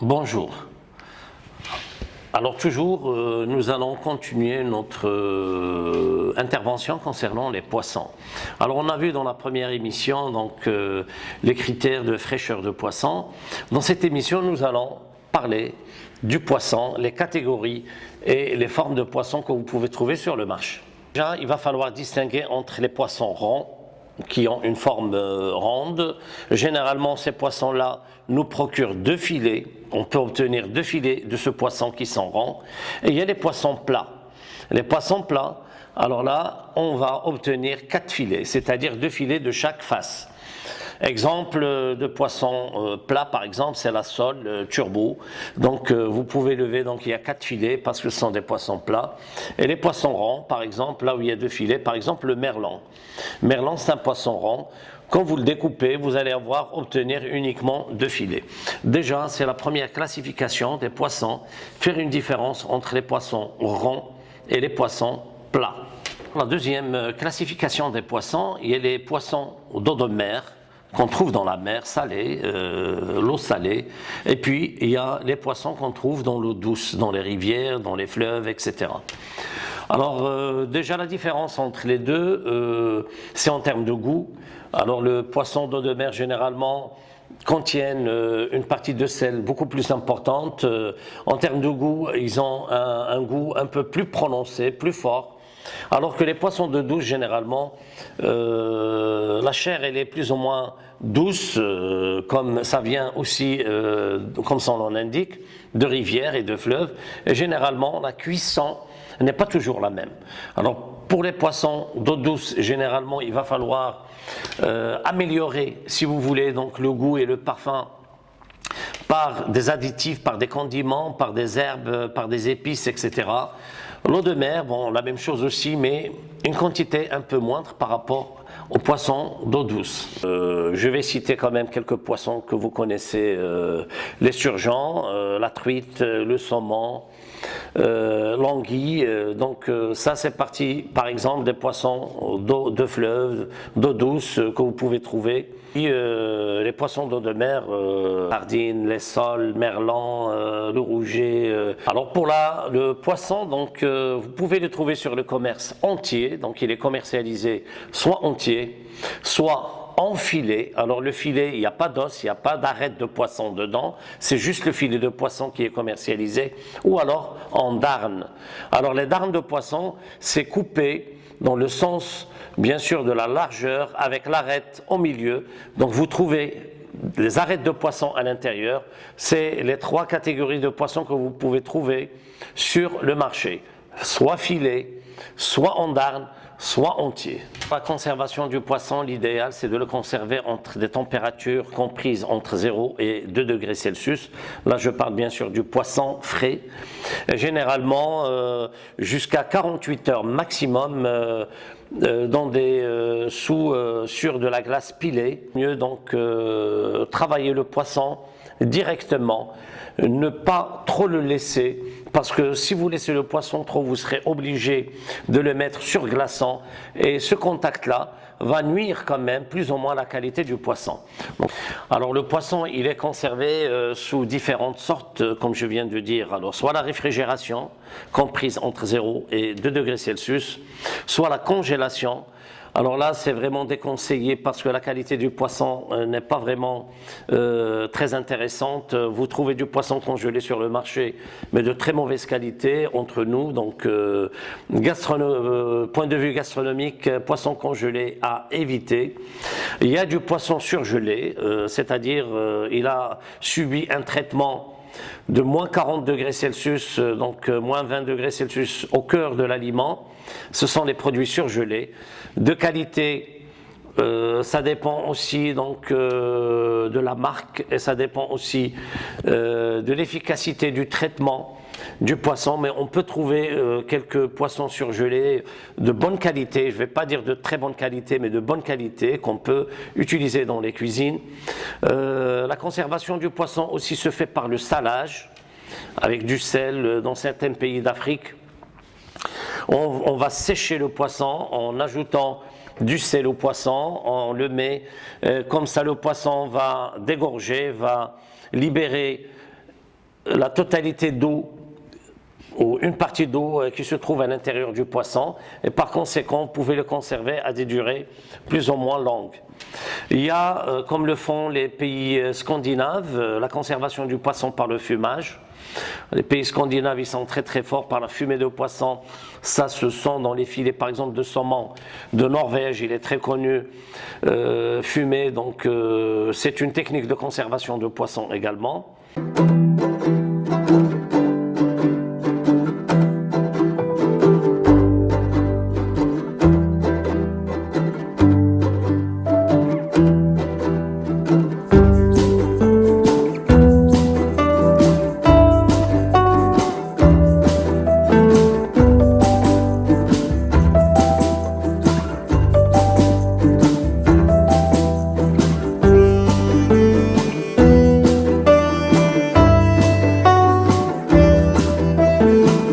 Bonjour. Alors toujours, nous allons continuer notre intervention concernant les poissons. Alors on a vu dans la première émission donc, les critères de fraîcheur de poisson. Dans cette émission, nous allons parler du poisson, les catégories et les formes de poissons que vous pouvez trouver sur le marché. Déjà, il va falloir distinguer entre les poissons ronds, qui ont une forme ronde. Généralement, ces poissons-là nous procurent 2 filets. On peut obtenir 2 filets de ce poisson qui sont ronds. Et il y a les poissons plats. Les poissons plats, alors là, on va obtenir 4 filets, c'est-à-dire 2 filets de chaque face. Exemple de poisson plat, par exemple, c'est la sole turbo. Donc, vous pouvez lever, donc il y a 4 filets parce que ce sont des poissons plats. Et les poissons ronds, par exemple, là où il y a 2 filets, par exemple le merlan. Merlan, c'est un poisson rond. Quand vous le découpez, vous allez obtenir uniquement 2 filets. Déjà, c'est la première classification des poissons, faire une différence entre les poissons ronds et les poissons plats. La deuxième classification des poissons, il y a les poissons d'eau de mer, qu'on trouve dans la mer salée, l'eau salée, et puis il y a les poissons qu'on trouve dans l'eau douce, dans les rivières, dans les fleuves, etc. Alors déjà la différence entre les deux, c'est en termes de goût. Alors le poisson d'eau de mer généralement contiennent une partie de sel beaucoup plus importante. En termes de goût, ils ont un goût un peu plus prononcé, plus fort. Alors que les poissons de douce, généralement, la chair elle est plus ou moins douce, comme ça vient aussi, comme son nom l'indique, de rivières et de fleuves. Et généralement, la cuisson n'est pas toujours la même. Alors, pour les poissons d'eau douce, généralement, il va falloir améliorer, si vous voulez, donc le goût et le parfum par des additifs, par des condiments, par des herbes, par des épices, etc. L'eau de mer, bon, la même chose aussi, mais une quantité un peu moindre par rapport aux poissons d'eau douce. Je vais citer quand même quelques poissons que vous connaissez, les surgeons, la truite, le saumon, l'anguille. Donc ça c'est parti par exemple des poissons d'eau de fleuve, d'eau douce que vous pouvez trouver. Et, les poissons d'eau de mer, sardines, les sols, merlan, le rouget. Alors pour le poisson, donc vous pouvez le trouver sur le commerce entier, donc il est commercialisé soit entier, soit en filet. Alors le filet, il n'y a pas d'os, il n'y a pas d'arête de poisson dedans, c'est juste le filet de poisson qui est commercialisé, ou alors en darne. Alors les darnes de poisson, c'est coupé dans le sens bien sûr de la largeur avec l'arête au milieu. Donc vous trouvez les arêtes de poisson à l'intérieur. C'est les 3 catégories de poissons que vous pouvez trouver sur le marché, soit filet, soit en darne, soit entier. La conservation du poisson, l'idéal c'est de le conserver entre des températures comprises entre 0 et 2 degrés Celsius. Là je parle bien sûr du poisson frais. Et généralement jusqu'à 48 heures maximum dans des sur de la glace pilée. Mieux donc travailler le poisson directement, ne pas trop le laisser, parce que si vous laissez le poisson trop, vous serez obligé de le mettre sur glaçant, et ce contact-là va nuire quand même plus ou moins à la qualité du poisson. Donc, alors le poisson, il est conservé sous différentes sortes, comme je viens de dire. Alors soit la réfrigération, comprise entre 0 et 2 degrés Celsius, soit la congélation. Alors là, c'est vraiment déconseillé parce que la qualité du poisson n'est pas vraiment très intéressante. Vous trouvez du poisson congelé sur le marché, mais de très mauvaise qualité entre nous. Donc, point de vue gastronomique, poisson congelé à éviter. Il y a du poisson surgelé, c'est-à-dire il a subi un traitement de moins 40 degrés Celsius, donc moins 20 degrés Celsius au cœur de l'aliment. Ce sont les produits surgelés de qualité. Ça dépend aussi donc de la marque, et ça dépend aussi de l'efficacité du traitement du poisson, mais on peut trouver quelques poissons surgelés de bonne qualité, je ne vais pas dire de très bonne qualité, mais de bonne qualité qu'on peut utiliser dans les cuisines. La conservation du poisson aussi se fait par le salage, avec du sel dans certains pays d'Afrique. On va sécher le poisson en ajoutant du sel au poisson, on le met, comme ça le poisson va dégorger, va libérer la totalité d'eau ou une partie d'eau qui se trouve à l'intérieur du poisson, et par conséquent, vous pouvez le conserver à des durées plus ou moins longues. Il y a, comme le font les pays scandinaves, la conservation du poisson par le fumage. Les pays scandinaves, ils sont très très forts par la fumée de poisson. Ça se sent dans les filets, par exemple, de saumon de Norvège, il est très connu, fumé. Donc, c'est une technique de conservation de poisson également.